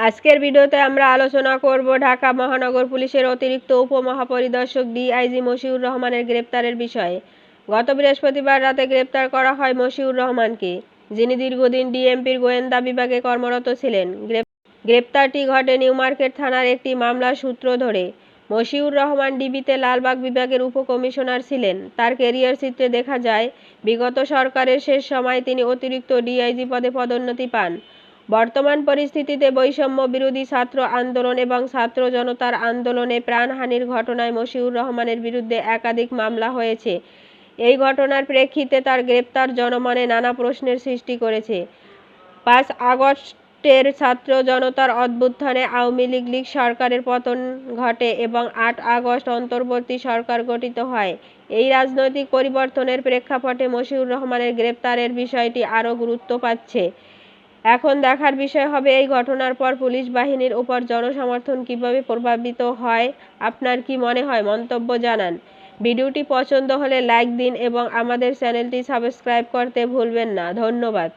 আজকের ভিডিওতে আমরা আলোচনা করব ঢাকা মহানগর পুলিশের অতিরিক্ত উপমহাপরিদর্শক ডিআইজি মশিউর রহমানের গ্রেপ্তারের বিষয়ে। গত বৃহস্পতিবার রাতে গ্রেপ্তার করা হয় মশিউর রহমানকে, যিনি দীর্ঘদিন ডিএমপির গোয়েন্দা বিভাগে কর্মরত ছিলেন। গ্রেপ্তারটি ঘটে নিউ মার্কেট থানার একটি মামলার সূত্র ধরে। মশিউর রহমান ডিবিতে লালবাগ বিভাগের উপকমিশনার ছিলেন। তার ক্যারিয়ার চিত্রে দেখা যায়, বিগত সরকারের শেষ সময় তিনি অতিরিক্ত ডিআইজি পদে পদোন্নতি পান। বর্তমান পরিস্থিতিতে বৈষম্য বিরোধী ছাত্র আন্দোলন এবং ছাত্র জনতার আন্দোলনে প্রাণহানির ঘটনায় মশিউর রহমানের বিরুদ্ধে একাধিক মামলা হয়েছে। এই ঘটনার প্রেক্ষিতে তার গ্রেপ্তার জনমনে নানা প্রশ্নের সৃষ্টি করেছে। ৫ আগস্টের ছাত্র জনতার অভ্যুত্থানে আওয়ামী লীগ সরকারের পতন ঘটে এবং ৮ আগস্ট অন্তর্বর্তী সরকার গঠিত হয়। এই রাজনৈতিক পরিবর্তনের প্রেক্ষাপটে মশিউর রহমানের গ্রেপ্তারের বিষয়টি আরও গুরুত্ব পাচ্ছে। এখন দেখার বিষয় হবে, এই ঘটনার পর পুলিশ বাহিনীর উপর জনসমর্থন কিভাবে প্রভাবিত হয়। আপনার কি মনে হয়? মন্তব্য জানান। ভিডিওটি পছন্দ হলে লাইক দিন এবং আমাদের চ্যানেলটি সাবস্ক্রাইব করতে ভুলবেন না। ধন্যবাদ।